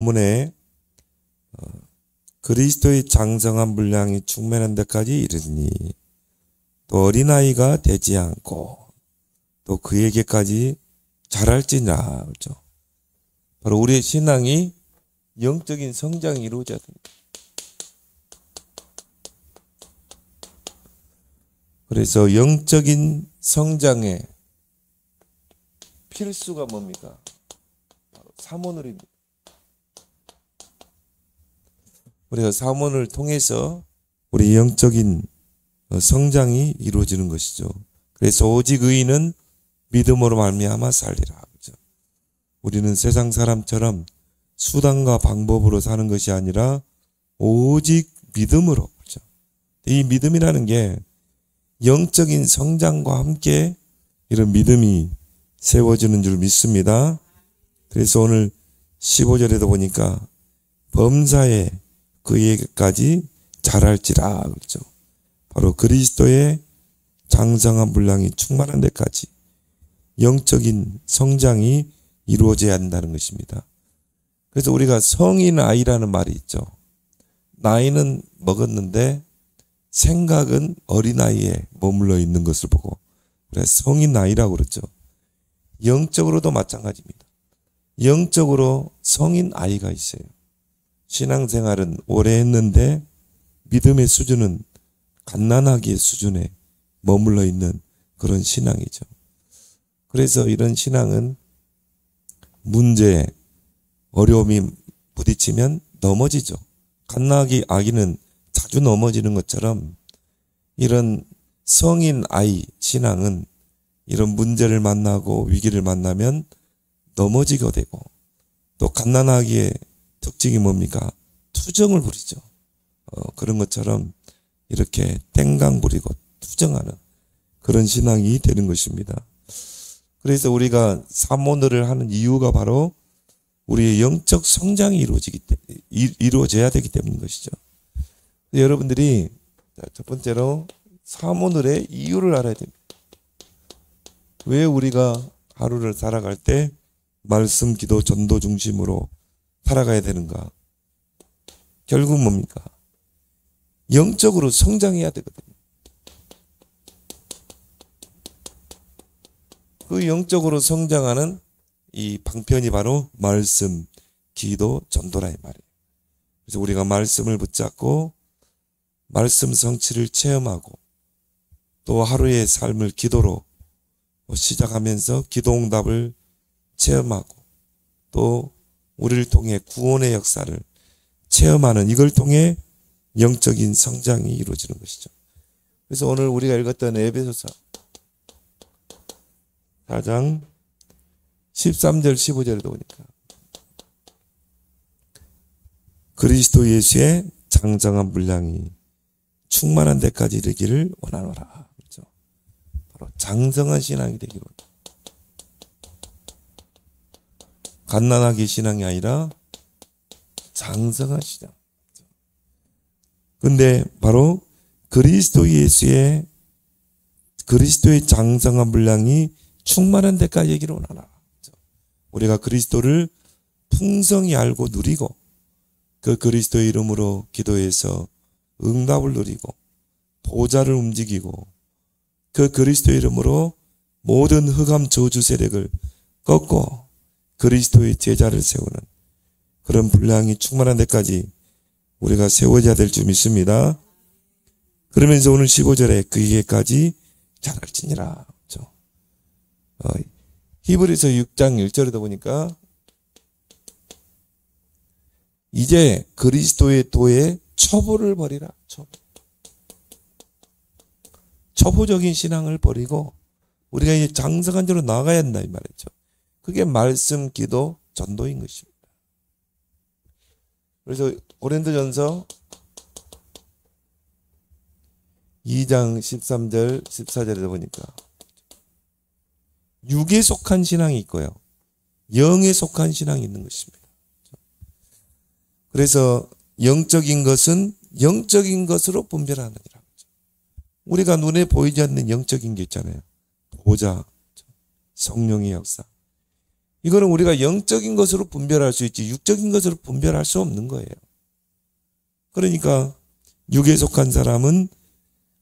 본문에 그리스도의 장성한 분량이 충만한 데까지 이르니 또 어린아이가 되지 않고 또 그에게까지 자랄지니라. 그렇죠? 바로 우리의 신앙이 영적인 성장이 이루어져야 됩니다. 그래서 영적인 성장의 필수가 뭡니까? 바로 사모늘입니다. 우리가 사모를 통해서 우리 영적인 성장이 이루어지는 것이죠. 그래서 오직 의인은 믿음으로 말미암아 살리라. 그렇죠? 우리는 세상 사람처럼 수단과 방법으로 사는 것이 아니라 오직 믿음으로. 그렇죠? 이 믿음이라는 게 영적인 성장과 함께 이런 믿음이 세워지는 줄 믿습니다. 그래서 오늘 15절에도 보니까 범사에 그에게까지 자랄지라. 그렇죠? 바로 그리스도의 장성한 분량이 충만한 데까지 영적인 성장이 이루어져야 한다는 것입니다. 그래서 우리가 성인 아이라는 말이 있죠. 나이는 먹었는데 생각은 어린아이에 머물러 있는 것을 보고 우리가 성인 아이라고 그러죠. 영적으로도 마찬가지입니다. 영적으로 성인 아이가 있어요. 신앙생활은 오래 했는데 믿음의 수준은 갓난아기의 수준에 머물러 있는 그런 신앙이죠. 그래서 이런 신앙은 문제, 어려움이 부딪히면 넘어지죠. 갓난아기 아기는 자주 넘어지는 것처럼 이런 성인 아이 신앙은 이런 문제를 만나고 위기를 만나면 넘어지게 되고 또 갓난아기의 특징이 뭡니까? 투정을 부리죠. 그런 것처럼 이렇게 땡강 부리고 투정하는 그런 신앙이 되는 것입니다. 그래서 우리가 사모늘을 하는 이유가 바로 우리의 영적 성장이 이루어져야 되기 때문인 것이죠. 여러분들이 첫 번째로 사모늘의 이유를 알아야 됩니다. 왜 우리가 하루를 살아갈 때 말씀, 기도, 전도 중심으로 살아가야 되는가? 결국 뭡니까? 영적으로 성장해야 되거든요. 그 영적으로 성장하는 이 방편이 바로 말씀, 기도, 전도라 이 말이에요. 그래서 우리가 말씀을 붙잡고 말씀 성취를 체험하고 또 하루의 삶을 기도로 시작하면서 기도응답을 체험하고 또 우리를 통해 구원의 역사를 체험하는 이걸 통해 영적인 성장이 이루어지는 것이죠. 그래서 오늘 우리가 읽었던 에베소서 4장 13절 15절에도 보니까 그리스도 예수의 장성한 분량이 충만한 데까지 이르기를 원하노라. 그렇죠? 바로 장성한 신앙이 되기를 원합니다. 갓난아기 신앙이 아니라 장성한 신앙. 근데 바로 그리스도의 장성한 분량이 충만한 데까지 얘기를 원하나. 우리가 그리스도를 풍성히 알고 누리고 그 그리스도의 이름으로 기도해서 응답을 누리고 보좌를 움직이고 그 그리스도의 이름으로 모든 흑암 저주 세력을 꺾고 그리스도의 제자를 세우는 그런 분량이 충만한 데까지 우리가 세워져야 될 줄 믿습니다. 그러면서 오늘 15절에 그에게까지 자랄지니라. 그렇죠? 히브리서 6장 1절에도 보니까 이제 그리스도의 도에 초보를 버리라. 초보적인 신앙을 버리고 우리가 이제 장성한 자로 나아가야 한다 이 말이죠. 그게 말씀, 기도, 전도인 것입니다. 그래서 고린도전서 2장 13절 14절에 보니까 육에 속한 신앙이 있고요. 영에 속한 신앙이 있는 것입니다. 그래서 영적인 것은 영적인 것으로 분별하느니라. 우리가 눈에 보이지 않는 영적인 게 있잖아요. 보좌, 성령의 역사. 이거는 우리가 영적인 것으로 분별할 수 있지 육적인 것으로 분별할 수 없는 거예요. 그러니까 육에 속한 사람은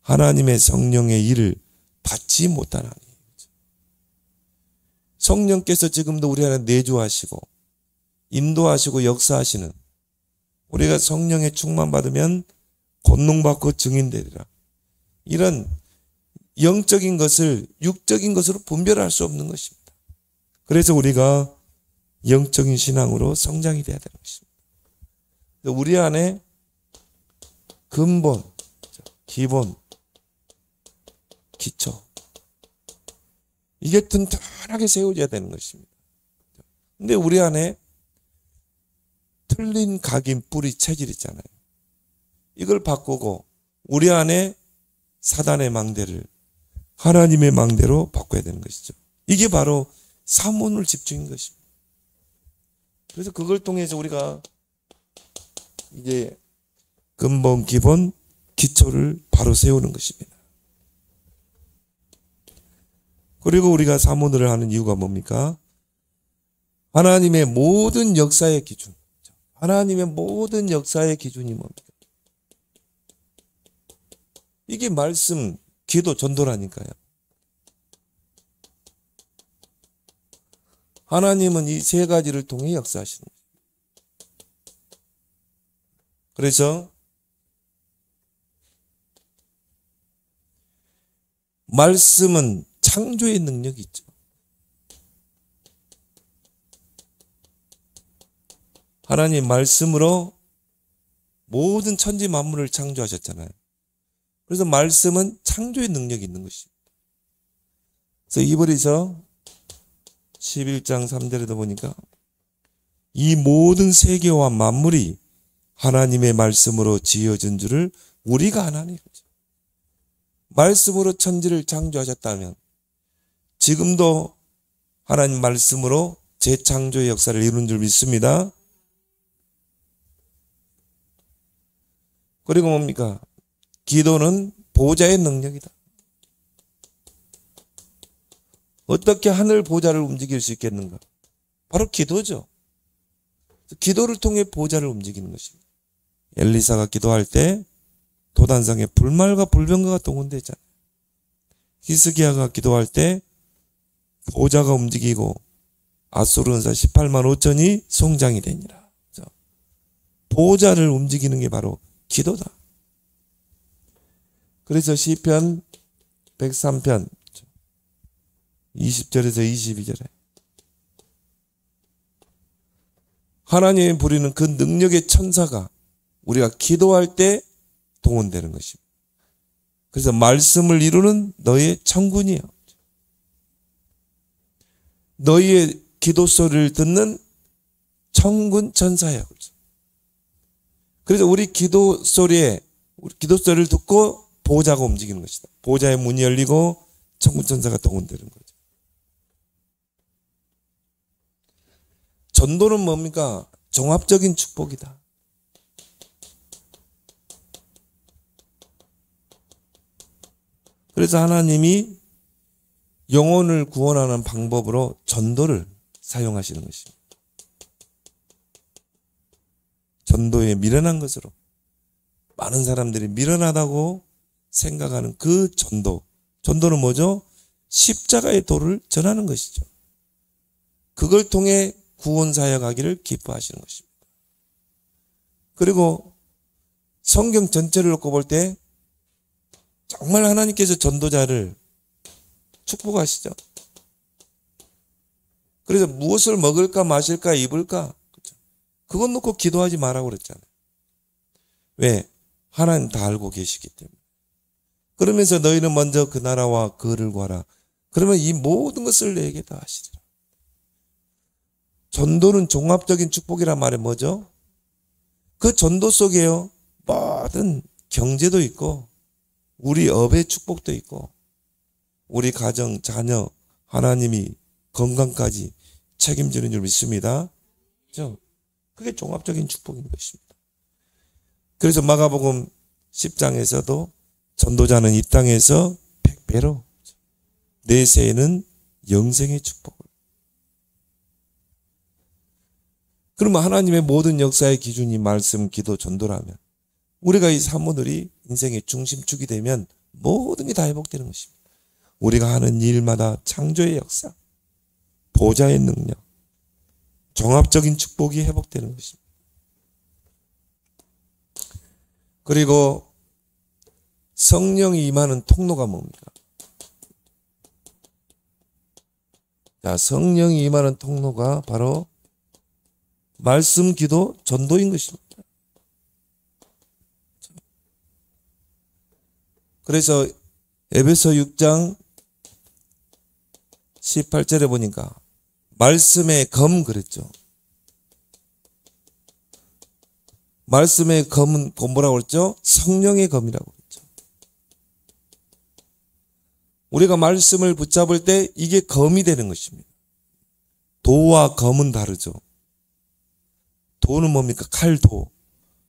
하나님의 성령의 일을 받지 못하나니. 성령께서 지금도 우리 안에 내주하시고 인도하시고 역사하시는, 우리가 성령의 충만받으면 권능받고 증인되리라. 이런 영적인 것을 육적인 것으로 분별할 수 없는 것입니다. 그래서 우리가 영적인 신앙으로 성장이 돼야 되는 것입니다. 우리 안에 근본, 기본, 기초, 이게 튼튼하게 세워져야 되는 것입니다. 근데 우리 안에 틀린 각인, 뿌리, 체질 있잖아요. 이걸 바꾸고 우리 안에 사단의 망대를 하나님의 망대로 바꿔야 되는 것이죠. 이게 바로 사모늘 집중인 것입니다. 그래서 그걸 통해서 우리가 이제 근본, 기본, 기초를 바로 세우는 것입니다. 그리고 우리가 사모늘을 하는 이유가 뭡니까? 하나님의 모든 역사의 기준. 하나님의 모든 역사의 기준이 뭡니까? 이게 말씀, 기도, 전도라니까요. 하나님은 이 세 가지를 통해 역사하시는 거예요. 그래서 말씀은 창조의 능력이 있죠. 하나님 말씀으로 모든 천지 만물을 창조하셨잖아요. 그래서 말씀은 창조의 능력이 있는 것입니다. 그래서 이브리서 11장 3절에도 보니까 이 모든 세계와 만물이 하나님의 말씀으로 지어진 줄을 우리가 아나니. 말씀으로 천지를 창조하셨다면 지금도 하나님 말씀으로 재창조의 역사를 이루는 줄 믿습니다. 그리고 뭡니까? 기도는 보좌의 능력이다. 어떻게 하늘 보좌를 움직일 수 있겠는가? 바로 기도죠. 기도를 통해 보좌를 움직이는 것입니다. 엘리사가 기도할 때 도단성에 불말과 불병거가 동원되잖아요. 히스기야가 기도할 때 보좌가 움직이고 아수르 은사 18만 5천이 송장이 되니라. 보좌를 움직이는 게 바로 기도다. 그래서 시편 103편 20절에서 22절에 하나님이 부리는 그 능력의 천사가 우리가 기도할 때 동원되는 것입니다. 그래서 말씀을 이루는 너의 천군이요. 너희의 기도 소리를 듣는 천군 천사야. 그래서 우리 기도 소리를 듣고 보좌가 움직이는 것이다. 보좌의 문이 열리고 천군 천사가 동원되는 거죠. 전도는 뭡니까? 종합적인 축복이다. 그래서 하나님이 영혼을 구원하는 방법으로 전도를 사용하시는 것입니다. 전도에 미련한 것으로 많은 사람들이 미련하다고 생각하는 그 전도. 전도는 뭐죠? 십자가의 도를 전하는 것이죠. 그걸 통해 구원 사역하기를 기뻐하시는 것입니다. 그리고 성경 전체를 놓고 볼 때 정말 하나님께서 전도자를 축복하시죠. 그래서 무엇을 먹을까 마실까 입을까 그것 놓고 기도하지 말라고 그랬잖아요. 왜? 하나님 다 알고 계시기 때문에. 그러면서 너희는 먼저 그 나라와 그를 구하라. 그러면 이 모든 것을 내게 다 하시리라. 전도는 종합적인 축복이란 말이 뭐죠? 그 전도 속에요 모든 경제도 있고 우리 업의 축복도 있고 우리 가정, 자녀, 하나님이 건강까지 책임지는 줄 믿습니다. 그렇죠? 그게 종합적인 축복인 것입니다. 그래서 마가복음 10장에서도 전도자는 이 땅에서 100배로 내세에는 영생의 축복을. 그러면 하나님의 모든 역사의 기준이 말씀, 기도, 전도라면 우리가 이 사모들이 인생의 중심축이 되면 모든 게 다 회복되는 것입니다. 우리가 하는 일마다 창조의 역사, 보좌의 능력, 종합적인 축복이 회복되는 것입니다. 그리고 성령이 임하는 통로가 뭡니까? 자, 성령이 임하는 통로가 바로 말씀, 기도, 전도인 것입니다. 그래서 에베소 6장 18절에 보니까 말씀의 검 그랬죠. 말씀의 검은 뭐라고 그랬죠? 성령의 검이라고 그랬죠. 우리가 말씀을 붙잡을 때 이게 검이 되는 것입니다. 도와 검은 다르죠. 도는 뭡니까? 칼도.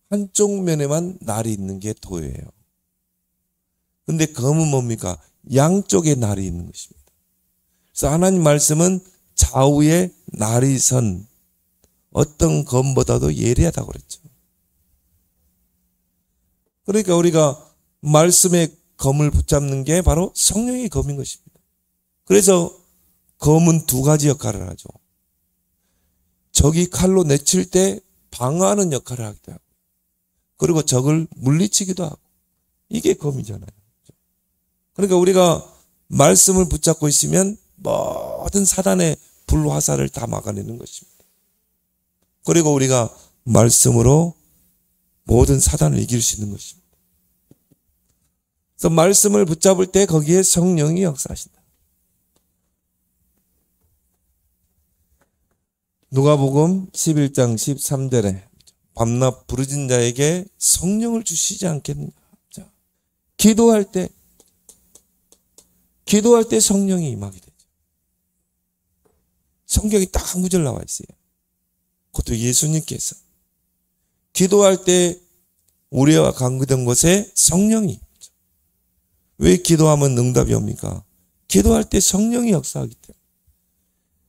한쪽 면에만 날이 있는 게 도예요. 근데 검은 뭡니까? 양쪽에 날이 있는 것입니다. 그래서 하나님 말씀은 좌우에 날이 선 어떤 검보다도 예리하다고 그랬죠. 그러니까 우리가 말씀의 검을 붙잡는 게 바로 성령의 검인 것입니다. 그래서 검은 두 가지 역할을 하죠. 적이 칼로 내칠 때 방어하는 역할을 하기도 하고, 그리고 적을 물리치기도 하고, 이게 검이잖아요. 그러니까 우리가 말씀을 붙잡고 있으면 모든 사단의 불화살을 다 막아내는 것입니다. 그리고 우리가 말씀으로 모든 사단을 이길 수 있는 것입니다. 그래서 말씀을 붙잡을 때 거기에 성령이 역사하신다. 누가복음 11장 13절에 밤낮 부르짖는 자에게 성령을 주시지 않겠느냐. 기도할 때 성령이 임하게 되죠. 성경이 딱 한 구절 나와 있어요. 그것도 예수님께서 기도할 때 우리와 관계된 곳에 성령이 있죠. 왜 기도하면 응답이 옵니까? 기도할 때 성령이 역사하기 때문에.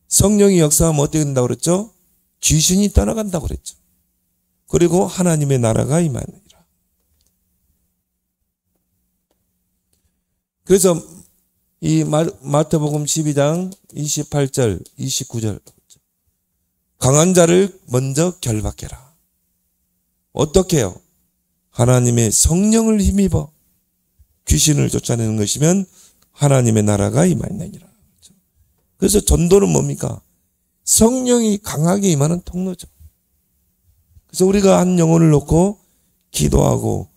성령이 역사하면 어떻게 된다고 그랬죠? 귀신이 떠나간다고 그랬죠. 그리고 하나님의 나라가 임하느니라. 그래서 이 마태복음 12장 28절, 29절 강한 자를 먼저 결박해라. 어떻게 해요? 하나님의 성령을 힘입어 귀신을 쫓아내는 것이면 하나님의 나라가 임하느니라. 그래서 전도는 뭡니까? 성령이 강하게 임하는 통로죠. 그래서 우리가 한 영혼을 놓고 기도하고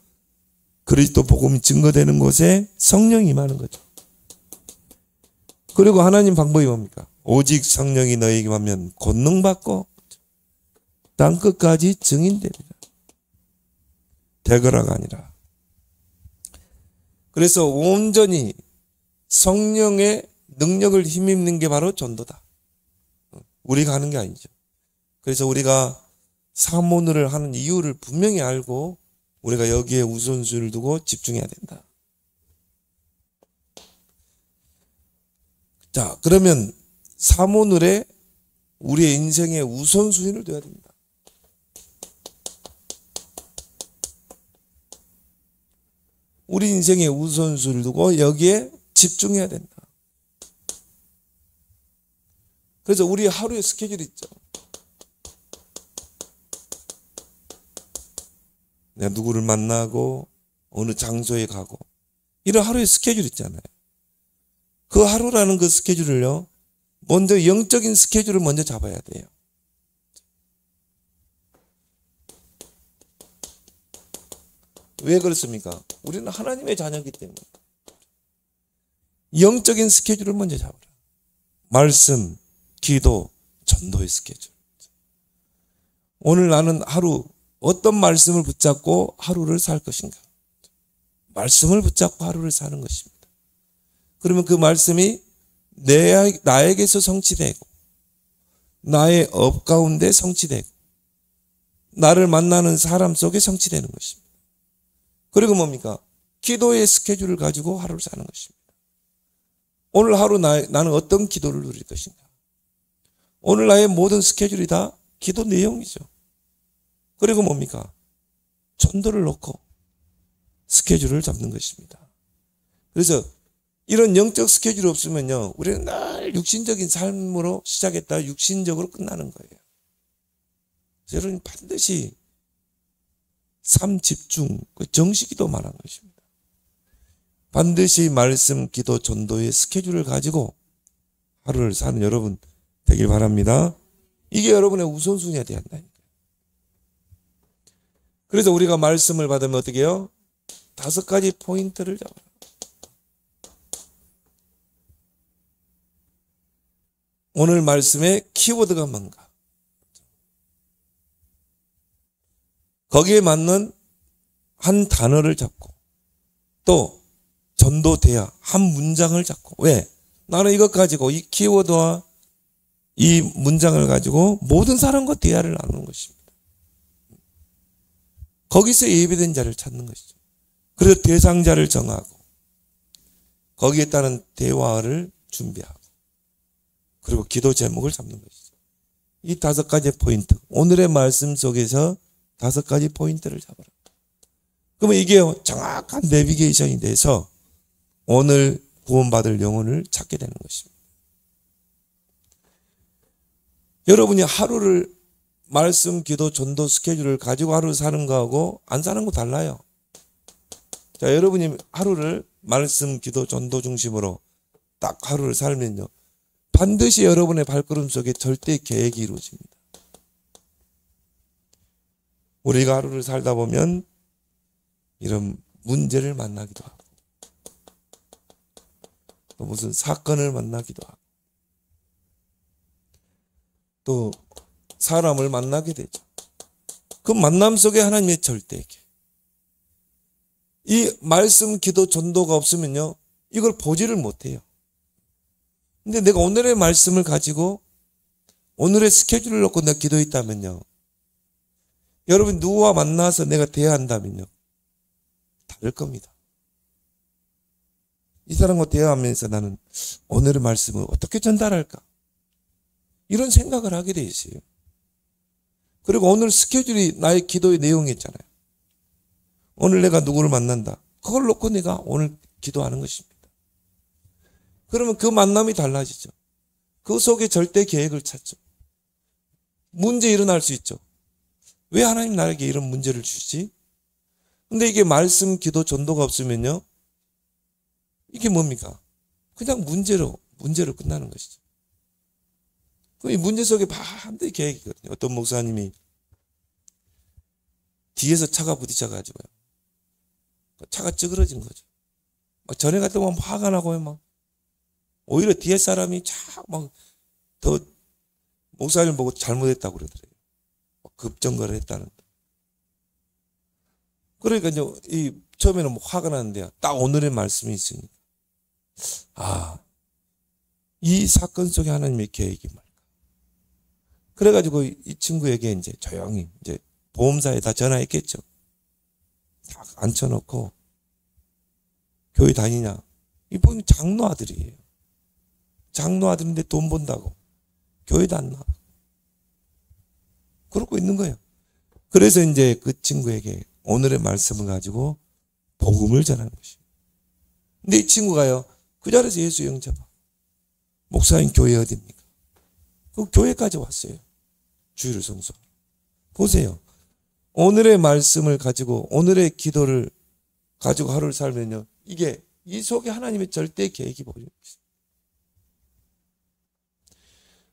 그리스도 복음이 증거되는 곳에 성령이 임하는 거죠. 그리고 하나님 방법이 뭡니까? 오직 성령이 너에게 임하면 권능받고 땅끝까지 증인됩니다. 되거라가 아니라. 그래서 온전히 성령의 능력을 힘입는 게 바로 전도다. 우리가 하는 게 아니죠. 그래서 우리가 사모를 하는 이유를 분명히 알고 우리가 여기에 우선순위를 두고 집중해야 된다. 자, 그러면 사모늘에 우리의 인생의 우선순위를 둬야 됩니다. 우리 인생의 우선순위를 두고 여기에 집중해야 된다. 그래서 우리 하루의 스케줄이 있죠. 내가 누구를 만나고 어느 장소에 가고 이런 하루의 스케줄 있잖아요. 그 하루라는 그 스케줄을요, 먼저 영적인 스케줄을 먼저 잡아야 돼요. 왜 그렇습니까? 우리는 하나님의 자녀이기 때문에. 영적인 스케줄을 먼저 잡으라. 말씀, 기도, 전도의 스케줄. 오늘 나는 하루 어떤 말씀을 붙잡고 하루를 살 것인가? 말씀을 붙잡고 하루를 사는 것입니다. 그러면 그 말씀이 나에게서 성취되고 나의 업 가운데 성취되고 나를 만나는 사람 속에 성취되는 것입니다. 그리고 뭡니까? 기도의 스케줄을 가지고 하루를 사는 것입니다. 오늘 하루 나는 어떤 기도를 누릴 것인가? 오늘 나의 모든 스케줄이 다 기도 내용이죠. 그리고 뭡니까? 전도를 놓고 스케줄을 잡는 것입니다. 그래서 이런 영적 스케줄이 없으면요, 우리는 늘 육신적인 삶으로 시작했다 육신적으로 끝나는 거예요. 그래서 여러분 반드시 삶 집중, 정식기도 말한 것입니다. 반드시 말씀, 기도, 전도의 스케줄을 가지고 하루를 사는 여러분 되길 바랍니다. 이게 여러분의 우선순위가 되어야 한다니까요. 그래서 우리가 말씀을 받으면 어떻게 해요? 5가지 포인트를 잡아요. 오늘 말씀의 키워드가 뭔가? 거기에 맞는 한 단어를 잡고 또 전도돼야 한 문장을 잡고. 왜? 나는 이것 가지고 이 키워드와 이 문장을 가지고 모든 사람과 대화를 나누는 것입니다. 거기서 예비된 자를 찾는 것이죠. 그래서 대상자를 정하고 거기에 따른 대화를 준비하고 그리고 기도 제목을 잡는 것이죠. 이 5가지 포인트, 오늘의 말씀 속에서 5가지 포인트를 잡아라. 그러면 이게 정확한 내비게이션이 돼서 오늘 구원받을 영혼을 찾게 되는 것입니다. 여러분이 하루를 말씀, 기도, 전도 스케줄을 가지고 하루 사는 거하고 안 사는 거 달라요. 자, 여러분이 하루를 말씀, 기도, 전도 중심으로 딱 하루를 살면요, 반드시 여러분의 발걸음 속에 절대 계획이 이루어집니다. 우리가 하루를 살다 보면 이런 문제를 만나기도 하고 또 무슨 사건을 만나기도 하고 또 사람을 만나게 되죠. 그 만남 속에 하나님의 절대 계획. 이 말씀, 기도, 전도가 없으면요, 이걸 보지를 못해요. 근데 내가 오늘의 말씀을 가지고 오늘의 스케줄을 놓고 내가 기도했다면요, 여러분 누구와 만나서 내가 대화한다면요, 다를 겁니다. 이 사람과 대화하면서 나는 오늘의 말씀을 어떻게 전달할까? 이런 생각을 하게 돼 있어요. 그리고 오늘 스케줄이 나의 기도의 내용이었잖아요. 오늘 내가 누구를 만난다. 그걸 놓고 내가 오늘 기도하는 것입니다. 그러면 그 만남이 달라지죠. 그 속에 절대 계획을 찾죠. 문제 일어날 수 있죠. 왜 하나님 나에게 이런 문제를 주시지? 근데 이게 말씀, 기도, 전도가 없으면요, 이게 뭡니까? 그냥 문제로 끝나는 것이죠. 이 문제 속에 반드시 계획이거든요. 어떤 목사님이 뒤에서 차가 부딪혀가지고요, 차가 찌그러진 거죠. 막 전에 갔다 오면 화가 나고요, 막 오히려 뒤에 사람이 막 더 목사님 보고 잘못했다고 그러더래요. 급정거를 했다는. 그러니까 이제 이 처음에는 화가 나는데 딱 오늘의 말씀이 있으니까, 아, 이 사건 속에 하나님의 계획이 말까. 그래가지고 이 친구에게 이제 조용히 이제 보험사에 다 전화했겠죠. 딱 앉혀놓고 교회 다니냐? 이 보면 장로 아들이에요. 장로 아들인데 돈 번다고 교회도 안 나와. 그러고 있는 거예요. 그래서 이제 그 친구에게 오늘의 말씀을 가지고 복음을 전하는 것입니다. 근데 이 친구가요, 그 자리에서 예수 영접하. 목사님 교회 어디입니까? 그 교회까지 왔어요. 주일을 성수하러. 보세요. 오늘의 말씀을 가지고 오늘의 기도를 가지고 하루를 살면요, 이게 이 속에 하나님의 절대 계획이 보이는 것입니다.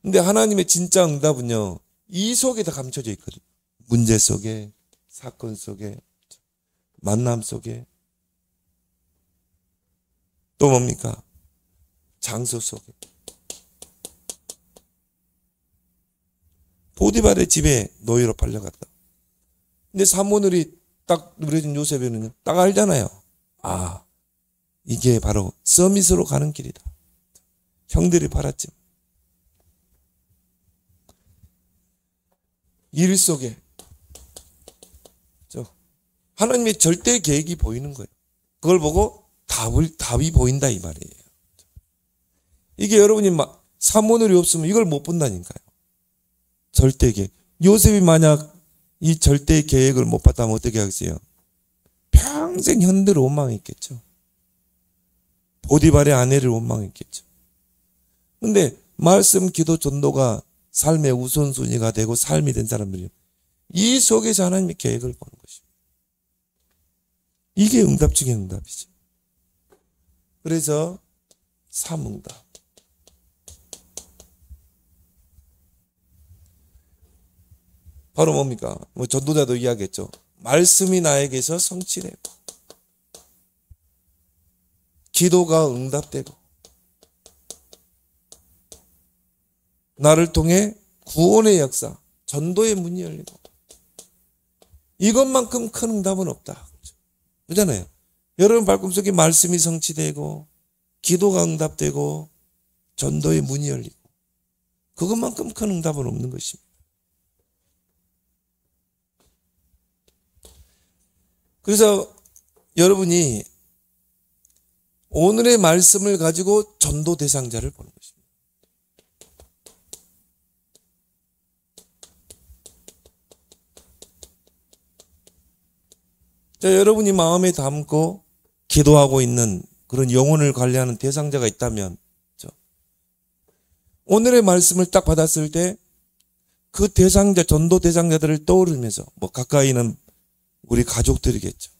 근데 하나님의 진짜 응답은요, 이 속에 다 감춰져 있거든요. 문제 속에, 사건 속에, 만남 속에, 또 뭡니까? 장소 속에. 보디발의 집에 노예로 팔려갔다. 근데 사모늘이 딱 누려진 요셉에는 딱 알잖아요. 아, 이게 바로 서밋으로 가는 길이다. 형들이 팔았지. 일 속에 하나님의 절대 계획이 보이는 거예요. 그걸 보고 답이 보인다 이 말이에요. 이게 여러분이 사모늘이 없으면 이걸 못 본다니까요. 절대 계획. 요셉이 만약 이 절대 계획을 못 봤다면 어떻게 하겠어요? 평생 현대를 원망했겠죠. 보디발의 아내를 원망했겠죠. 근데 말씀, 기도, 전도가 삶의 우선순위가 되고 삶이 된 사람들이 이 속에서 하나님의 계획을 보는 것입니다. 이게 응답 중에 응답이죠. 그래서 3응답. 바로 뭡니까? 전도자도 이야기했죠. 말씀이 나에게서 성취되고 기도가 응답되고 나를 통해 구원의 역사, 전도의 문이 열리고 이것만큼 큰 응답은 없다. 그렇잖아요. 여러분 발꿈 속에 말씀이 성취되고 기도가 응답되고 전도의 문이 열리고 그것만큼 큰 응답은 없는 것입니다. 그래서 여러분이 오늘의 말씀을 가지고 전도 대상자를 보는 것입니다. 자, 여러분이 마음에 담고 기도하고 있는 그런 영혼을 관리하는 대상자가 있다면 오늘의 말씀을 딱 받았을 때 그 대상자, 전도 대상자들을 떠오르면서 가까이는 우리 가족들이겠죠.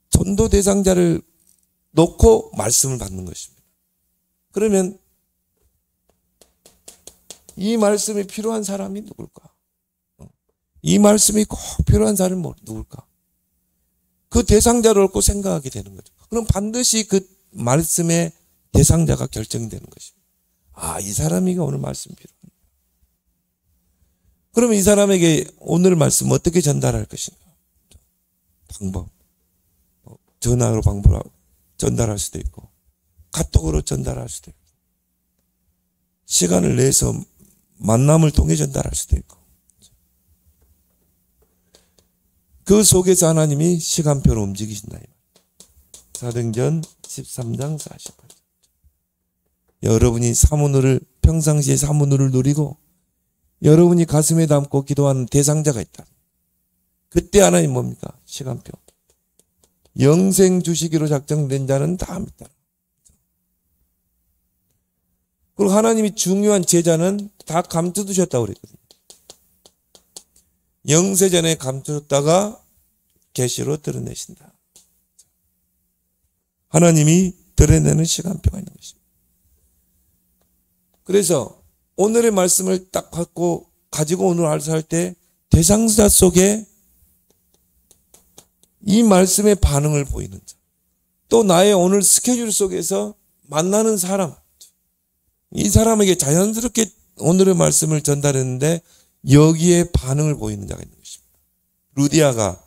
전도 대상자를 놓고 말씀을 받는 것입니다. 그러면 이 말씀이 필요한 사람이 누굴까? 이 말씀이 꼭 필요한 사람은 누굴까? 그 대상자를 놓고 생각하게 되는 거죠. 그럼 반드시 그 말씀의 대상자가 결정되는 것입니다. 아, 이 사람이 오늘 말씀 필요합니다. 그러면 이 사람에게 오늘 말씀 어떻게 전달할 것인가? 방법. 전화로 전달할 수도 있고, 카톡으로 전달할 수도 있고, 시간을 내서 만남을 통해 전달할 수도 있고, 그 속에서 하나님이 시간표로 움직이신다. 사도행전 13장 48절. 여러분이 사문을 평상시에 사문을 누리고 여러분이 가슴에 담고 기도하는 대상자가 있다. 그때 하나님 뭡니까? 시간표. 영생 주시기로 작정된 자는 다 합니다. 그리고 하나님이 중요한 제자는 다 감춰두셨다고 그랬거든요. 영세전에 감춰뒀다가 계시로 드러내신다. 하나님이 드러내는 시간표가 있는 것입니다. 그래서 오늘의 말씀을 딱 가지고 오늘 할 때 대상자 속에 이 말씀의 반응을 보이는 자, 또 나의 오늘 스케줄 속에서 만나는 사람, 이 사람에게 자연스럽게 오늘의 말씀을 전달했는데 여기에 반응을 보이는 자가 있는 것입니다. 루디아가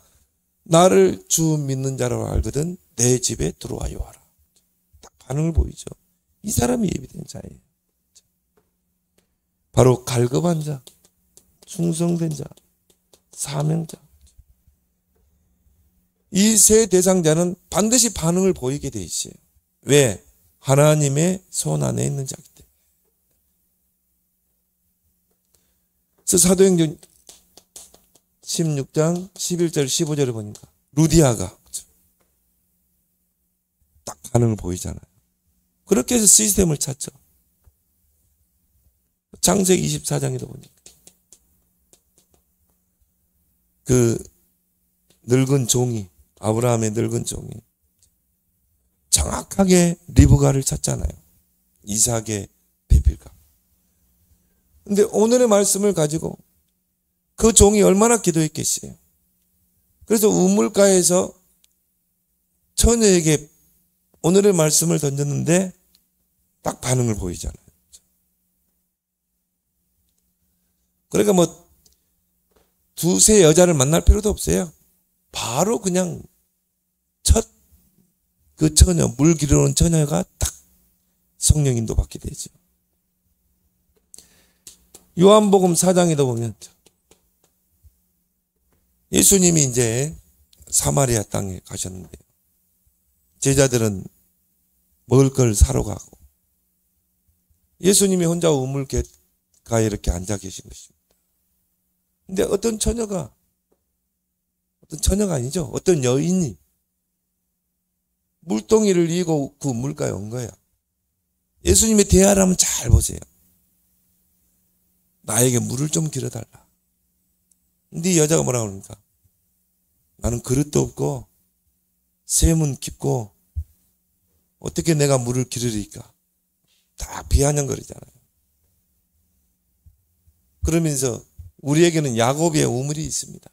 나를 주 믿는 자로 알거든 내 집에 들어와요 하라. 딱 반응을 보이죠. 이 사람이 예비된 자예요. 바로 갈급한 자, 충성된 자, 사명자. 이 세 대상자는 반드시 반응을 보이게 돼 있어요. 왜? 하나님의 손 안에 있는 자기 때문에. 그래서 사도행전 16장 11절 15절을 보니까 루디아가 딱 반응을 보이잖아요. 그렇게 해서 시스템을 찾죠. 창세기 24장에도 보니까 그 늙은 종이, 아브라함의 늙은 종이 정확하게 리브가를 찾잖아요. 이삭의 배필가. 근데 오늘의 말씀을 가지고 그 종이 얼마나 기도했겠어요. 그래서 우물가에서 처녀에게 오늘의 말씀을 던졌는데 딱 반응을 보이잖아요. 그러니까 두세 여자를 만날 필요도 없어요. 바로 그냥 그 처녀, 물 기르는 처녀가 딱 성령 인도 받게 되죠. 요한복음 4장에도 보면 예수님이 이제 사마리아 땅에 가셨는데 제자들은 먹을 걸 사러 가고 예수님이 혼자 우물 이렇게 앉아 계신 것입니다. 근데 어떤 처녀가 아니죠. 어떤 여인이 물동이를 이고 그 물가에 온 거야. 예수님의 대화를 한번 잘 보세요. 나에게 물을 좀 길어달라. 근데 이 여자가 뭐라고 합니까? 나는 그릇도 없고 샘은 깊고 어떻게 내가 물을 기르리까? 다 비아냥거리잖아요. 그러면서 우리에게는 야곱의 우물이 있습니다.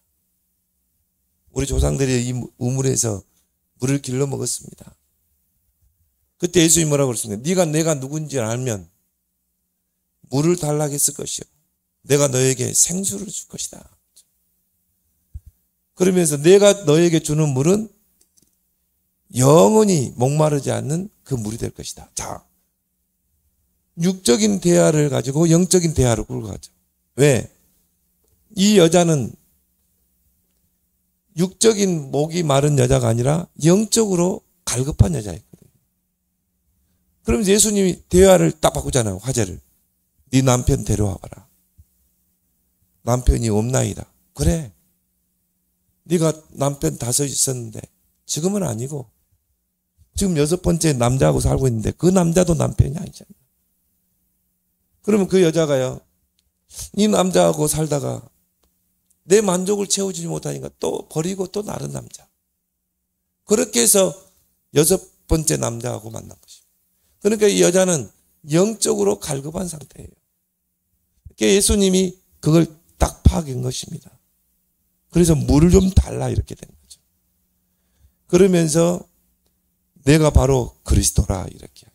우리 조상들이 이 우물에서 물을 길러 먹었습니다. 그때 예수님이 뭐라고 그랬습니까? 네가 내가 누군지 알면 물을 달라고 했을 것이요. 내가 너에게 생수를 줄 것이다. 그러면서 내가 너에게 주는 물은 영원히 목마르지 않는 그 물이 될 것이다. 자, 육적인 대화를 가지고 영적인 대화를 끌고 가죠. 왜? 이 여자는 육적인 목이 마른 여자가 아니라 영적으로 갈급한 여자였거든요. 그러면서 예수님이 대화를 딱 바꾸잖아요. 화제를. 네 남편 데려와봐라. 남편이 없나이다. 그래. 네가 남편 5 있었는데 지금은 아니고 지금 6번째 남자하고 살고 있는데 그 남자도 남편이 아니잖아. 그러면 그 여자가요. 이 남자하고 살다가 내 만족을 채워주지 못하니까 또 버리고 또 다른 남자. 그렇게 해서 6번째 남자하고 만난 것입니다. 그러니까 이 여자는 영적으로 갈급한 상태예요. 그러니까 예수님이 그걸 딱 파악한 것입니다. 그래서 물을 좀 달라 이렇게 된 거죠. 그러면서 내가 바로 그리스도라 이렇게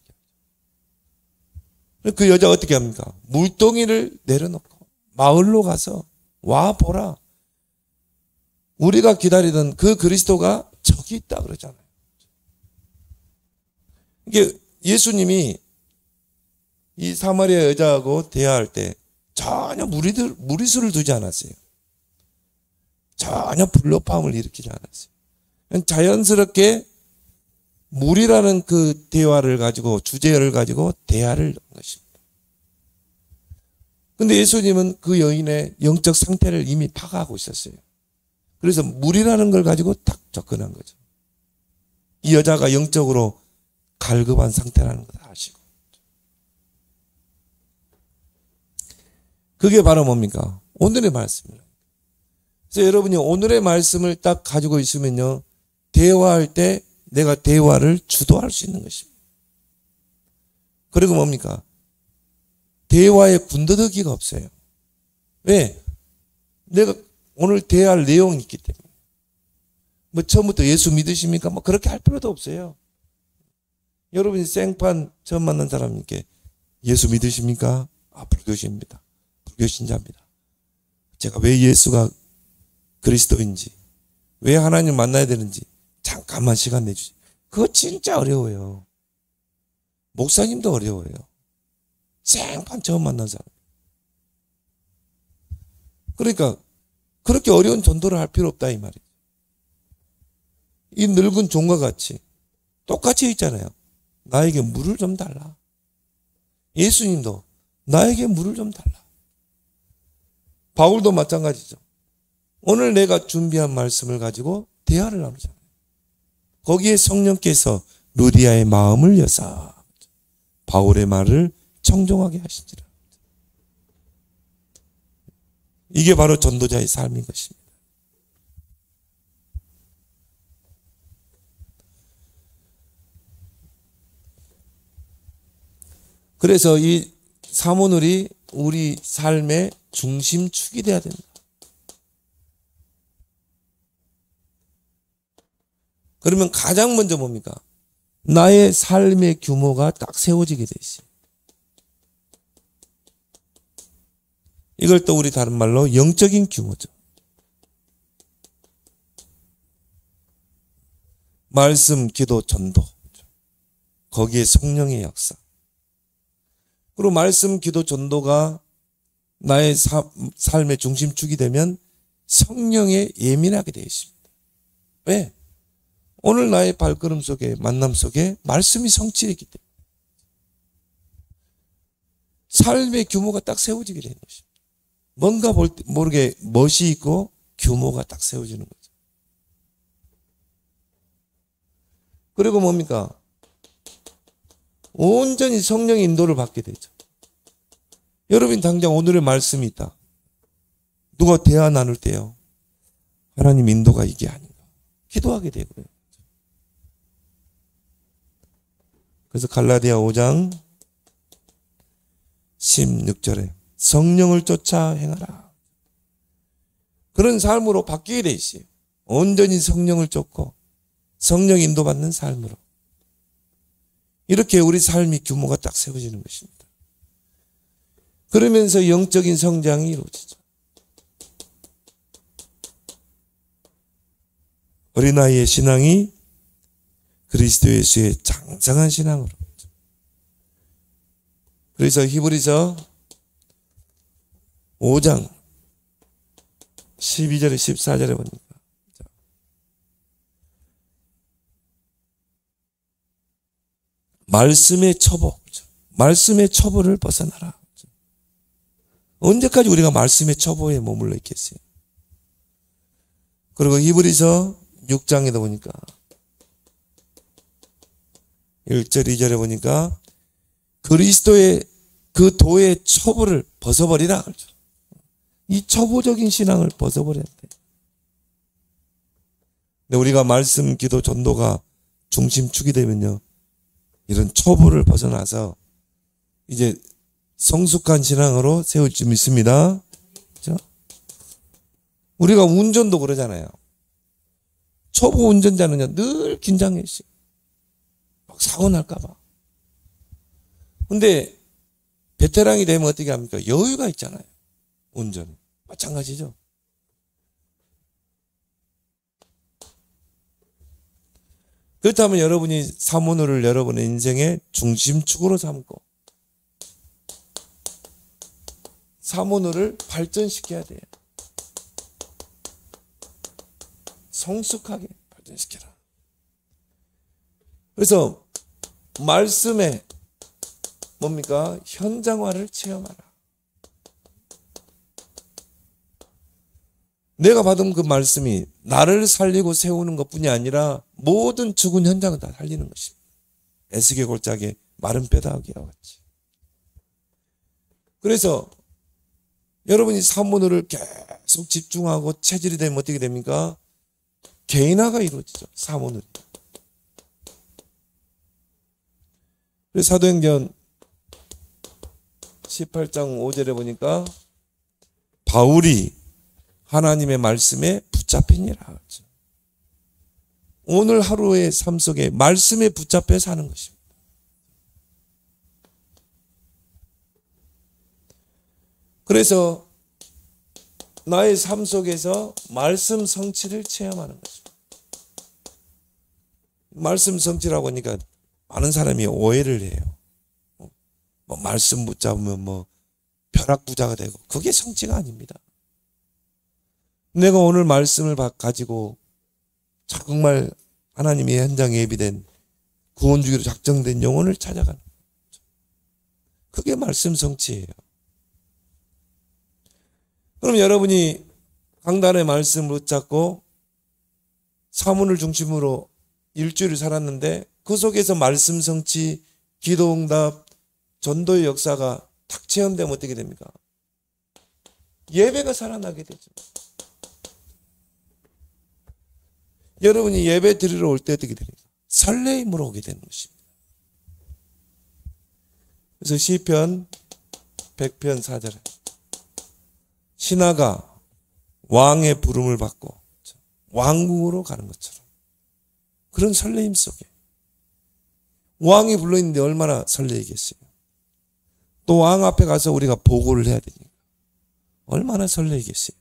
하죠. 그 여자가 어떻게 합니까? 물동이를 내려놓고 마을로 가서 와 보라. 우리가 기다리던 그 그리스도가 저기 있다 그러잖아요. 이게 예수님이 이 사마리아 여자하고 대화할 때 전혀 무리수를 두지 않았어요. 전혀 불협화음을 일으키지 않았어요. 그냥 자연스럽게 물이라는 그 대화를 가지고 주제를 가지고 대화를 넣은 것입니다. 근데 예수님은 그 여인의 영적 상태를 이미 파악하고 있었어요. 그래서 물이라는 걸 가지고 딱 접근한 거죠. 이 여자가 영적으로 갈급한 상태라는 걸 아시고. 그게 바로 뭡니까? 오늘의 말씀입니다. 그래서 여러분이 오늘의 말씀을 딱 가지고 있으면요. 대화할 때 내가 대화를 주도할 수 있는 것입니다. 그리고 뭡니까? 대화에 군더더기가 없어요. 왜? 내가 오늘 대화할 내용이 있기 때문에. 뭐 처음부터 예수 믿으십니까? 뭐 그렇게 할 필요도 없어요. 여러분이 생판 처음 만난 사람님께 예수 믿으십니까? 아, 불교신입니다. 불교신자입니다. 제가 왜 예수가 그리스도인지, 왜 하나님 만나야 되는지 잠깐만 시간 내주세요. 그거 진짜 어려워요. 목사님도 어려워요. 생판 처음 만난 사람. 그러니까 그렇게 어려운 전도를 할 필요 없다 이 말이에요. 이 늙은 종과 같이 똑같이 있잖아요. 나에게 물을 좀 달라. 예수님도 나에게 물을 좀 달라. 바울도 마찬가지죠. 오늘 내가 준비한 말씀을 가지고 대화를 나누잖아요. 거기에 성령께서 루디아의 마음을 여사 바울의 말을 청종하게 하시니라. 이게 바로 전도자의 삶인 것입니다. 그래서 이 사모늘이 우리 삶의 중심축이 되어야 됩니다. 그러면 가장 먼저 뭡니까? 나의 삶의 규모가 딱 세워지게 돼 있어요. 이걸 또 우리 다른 말로 영적인 규모죠. 말씀, 기도, 전도. 거기에 성령의 역사. 그리고 말씀, 기도, 전도가 나의 삶의 중심축이 되면 성령에 예민하게 되어 있습니다. 왜? 오늘 나의 발걸음 속에, 만남 속에 말씀이 성취했기 때문에. 삶의 규모가 딱 세워지게 되는 것입니다. 뭔가 모르게 멋이 있고 규모가 딱 세워지는 거죠. 그리고 뭡니까? 온전히 성령의 인도를 받게 되죠. 여러분 당장 오늘의 말씀이 있다. 누가 대화 나눌 때요. 하나님 인도가 이게 아닌가. 기도하게 되고요. 그래서 갈라디아 5장 16절에 성령을 쫓아 행하라. 그런 삶으로 바뀌게 돼 있어요. 온전히 성령을 쫓고 성령 인도받는 삶으로. 이렇게 우리 삶의 규모가 딱 세워지는 것입니다. 그러면서 영적인 성장이 이루어지죠. 어린아이의 신앙이 그리스도 예수의 장성한 신앙으로. 그래서 히브리서 5장 12절에 14절에 보니까 말씀의 첩보, 말씀의 첩보를 벗어나라. 언제까지 우리가 말씀의 첩보에 머물러 있겠어요? 그리고 히브리서 6장에도 보니까 1절 2절에 보니까 그리스도의 그 도의 첩보를 벗어버리라. 이 첩보적인 신앙을 벗어버려야 돼. 근데 우리가 말씀, 기도, 전도가 중심축이 되면요. 이런 첩보를 벗어나서 이제 성숙한 신앙으로 세울 줄 믿습니다. 그렇죠? 우리가 운전도 그러잖아요. 초보 운전자는요, 늘 긴장해 있어요. 막 사고 날까봐. 근데 베테랑이 되면 어떻게 합니까? 여유가 있잖아요. 운전은. 마찬가지죠. 그렇다면 여러분이 사모노를 여러분의 인생의 중심축으로 삼고 사모노를 발전시켜야 돼요. 성숙하게 발전시켜라. 그래서 말씀에 뭡니까? 현장화를 체험하라. 내가 받은 그 말씀이 나를 살리고 세우는 것뿐이 아니라 모든 죽은 현장을 다 살리는 것입니다. 에스겔 골짜기에 마른 뼈다귀와 같이. 그래서 여러분이 사모노를 계속 집중하고 체질이 되면 어떻게 됩니까? 개인화가 이루어지죠. 사모노. 그래서 사도행전 18장 5절에 보니까 바울이 하나님의 말씀에 붙잡히니라. 오늘 하루의 삶 속에 말씀에 붙잡혀 사는 것입니다. 그래서 나의 삶 속에서 말씀 성취를 체험하는 것입니다. 말씀 성취라고 하니까 많은 사람이 오해를 해요. 뭐 말씀 붙잡으면 벼락부자가 되고 그게 성취가 아닙니다. 내가 오늘 말씀을 가지고 정말 하나님의 현장에 예비된 구원주기로 작정된 영혼을 찾아가는 거죠. 그게 말씀 성취예요. 그럼 여러분이 강단의 말씀을 붙잡고 사문을 중심으로 일주일을 살았는데 그 속에서 말씀 성취, 기도응답, 전도의 역사가 탁 체험되면 어떻게 됩니까? 예배가 살아나게 되죠. 여러분이 예배 드리러 올 때 어떻게 됩니까? 설레임으로 오게 되는 것입니다. 그래서 시편 100편 4절에 신하가 왕의 부름을 받고 왕궁으로 가는 것처럼 그런 설레임 속에 왕이 불러있는데 얼마나 설레이겠어요. 또 왕 앞에 가서 우리가 보고를 해야 되니까 얼마나 설레이겠어요.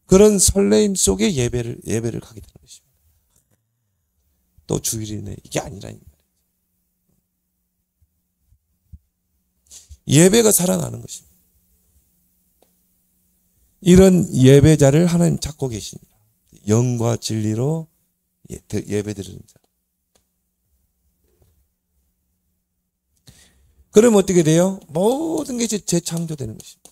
그런 설레임 속에 예배를 가게 되는 것입니다. 또 주일이네. 이게 아니라. 예배가 살아나는 것입니다. 이런 예배자를 하나님 찾고 계십니다. 영과 진리로 예배 드리는 자. 그러면 어떻게 돼요? 모든 게 재창조되는 것입니다.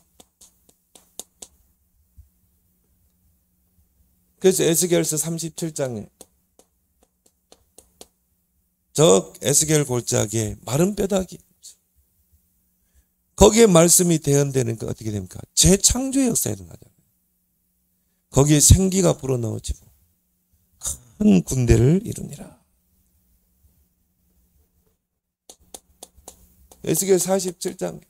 그래서 에스겔서 37장에 저 에스겔 골짜기에 마른 뼈다귀, 거기에 말씀이 대언되니까 어떻게 됩니까? 재창조의 역사가 일어나잖아요. 거기에 생기가 불어넣어지고 큰 군대를 이루니라. 에스겔 47장.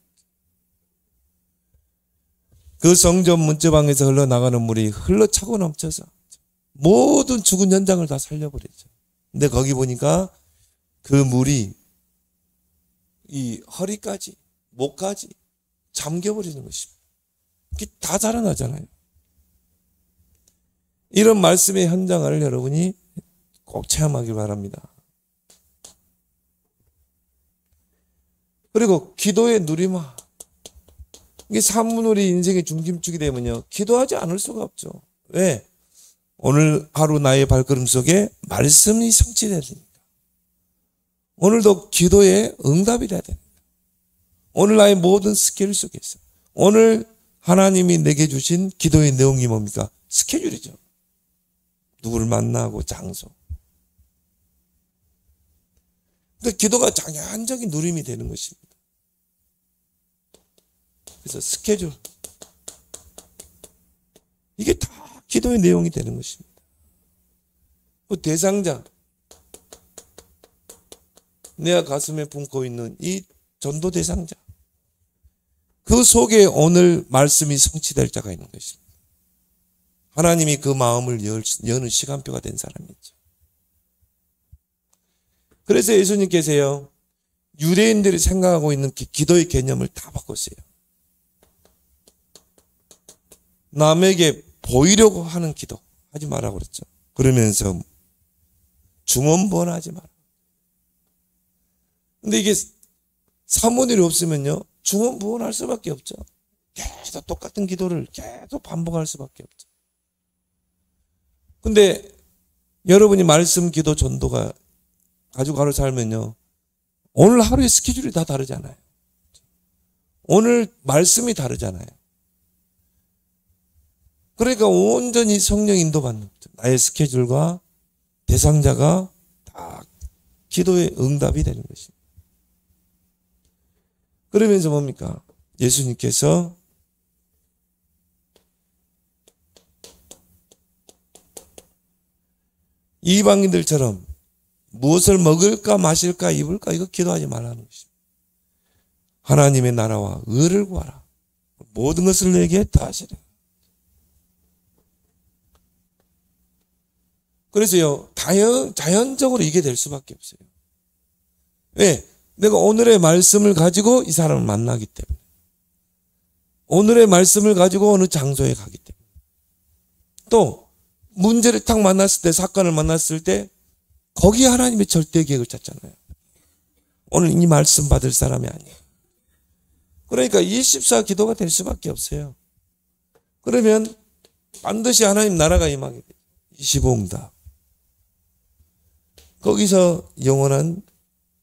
그 성전 문제방에서 흘러나가는 물이 흘러차고 넘쳐서 모든 죽은 현장을 다 살려버렸죠. 근데 거기 보니까 그 물이 이 허리까지, 목까지 잠겨버리는 것입니다. 이게 다 자라나잖아요. 이런 말씀의 현장을 여러분이 꼭 체험하길 바랍니다. 그리고 기도의 누림화. 이게 사문 우리 인생의 중심축이 되면요, 기도하지 않을 수가 없죠. 왜? 오늘 하루 나의 발걸음 속에 말씀이 성취돼야 됩니다. 오늘도 기도의 응답이 돼야 됩니다. 오늘 나의 모든 스케줄 속에서 오늘 하나님이 내게 주신 기도의 내용이 뭡니까? 스케줄이죠. 누구를 만나고 장소. 그러니까 기도가 장애한적인 누림이 되는 것입니다. 그래서 스케줄, 이게 다 기도의 내용이 되는 것입니다. 그 대상자, 내가 가슴에 품고 있는 이 전도 대상자, 그 속에 오늘 말씀이 성취될 자가 있는 것입니다. 하나님이 그 마음을 여는 시간표가 된 사람이죠. 그래서 예수님께서요, 유대인들이 생각하고 있는 기도의 개념을 다 바꿨어요. 남에게 보이려고 하는 기도 하지 말라고 그랬죠. 그러면서 중언부언하지 마라. 근데 이게 사모님이 없으면요, 중언부언할 수밖에 없죠. 계속 똑같은 기도를 계속 반복할 수밖에 없죠. 근데 여러분이 말씀, 기도, 전도가 가지고 하루 살면요, 오늘 하루의 스케줄이 다 다르잖아요. 오늘 말씀이 다르잖아요. 그러니까 온전히 성령 인도받는 거죠. 나의 스케줄과 대상자가 다 기도의 응답이 되는 것입니다. 그러면서 뭡니까? 예수님께서 이방인들처럼 무엇을 먹을까 마실까 입을까 이거 기도하지 말라는 것입니다. 하나님의 나라와 의를 구하라. 모든 것을 내게 더하시라. 그래서요, 자연적으로 이게 될 수밖에 없어요. 왜? 내가 오늘의 말씀을 가지고 이 사람을 만나기 때문에. 오늘의 말씀을 가지고 어느 장소에 가기 때문에. 또 문제를 딱 만났을 때, 사건을 만났을 때 거기에 하나님의 절대 계획을 찾잖아요. 오늘 이 말씀 받을 사람이 아니에요. 그러니까 24 기도가 될 수밖에 없어요. 그러면 반드시 하나님 나라가 임하게 돼요. 25응답. 거기서 영원한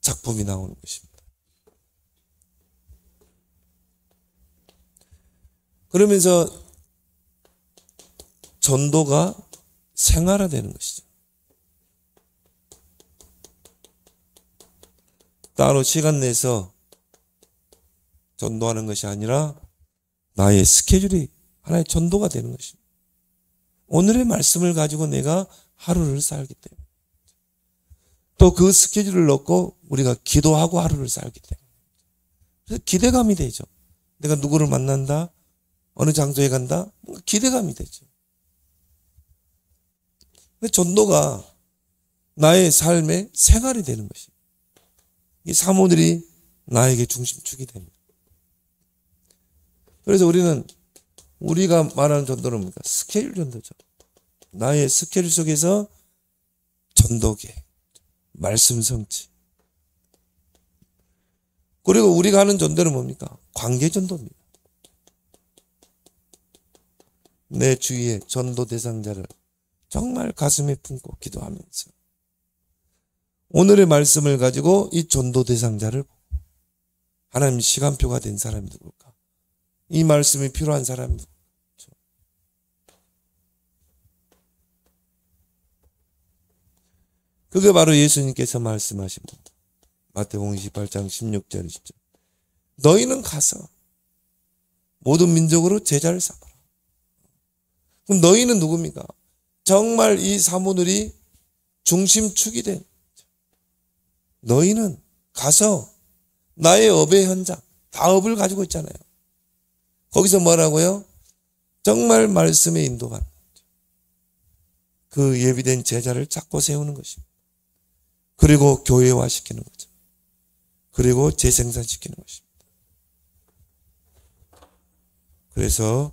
작품이 나오는 것입니다. 그러면서 전도가 생활화되는 것이죠. 따로 시간 내서 전도하는 것이 아니라 나의 스케줄이 하나의 전도가 되는 것입니다. 오늘의 말씀을 가지고 내가 하루를 살기 때문에. 또 그 스케줄을 넣고 우리가 기도하고 하루를 살기 때문에. 그래서 기대감이 되죠. 내가 누구를 만난다, 어느 장소에 간다, 뭔가 기대감이 되죠. 근데 전도가 나의 삶의 생활이 되는 것입니다. 이 사모들이 나에게 중심축이 됩니다. 그래서 우리가 말하는 전도는 뭡니까? 스케줄 전도죠. 나의 스케줄 속에서 전도계, 말씀 성취. 그리고 우리가 하는 전도는 뭡니까? 관계 전도입니다. 내 주위의 전도 대상자를 정말 가슴에 품고 기도하면서 오늘의 말씀을 가지고 이 전도 대상자를 보고 하나님 시간표가 된 사람이 누굴까? 이 말씀이 필요한 사람이 누굴까? 그게 바로 예수님께서 말씀하신 겁니다. 마태복음 28장 16절 20절. 너희는 가서 모든 민족으로 제자를 삼아라. 그럼 너희는 누굽니까? 정말 이 사모들이 중심축이 된 너희는 가서 나의 업의 현장, 다 업을 가지고 있잖아요. 거기서 뭐라고요? 정말 말씀에 인도하는 거죠. 그 예비된 제자를 찾고 세우는 것입니다. 그리고 교회화시키는 거죠. 그리고 재생산시키는 것입니다. 그래서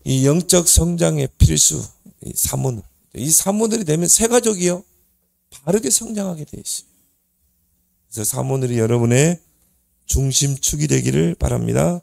이 영적 성장의 필수, 이 사모들, 이 사모들이 되면 새 가족이요 바르게 성장하게 되어 있어요. 그래서 사모들이 여러분의 중심축이 되기를 바랍니다.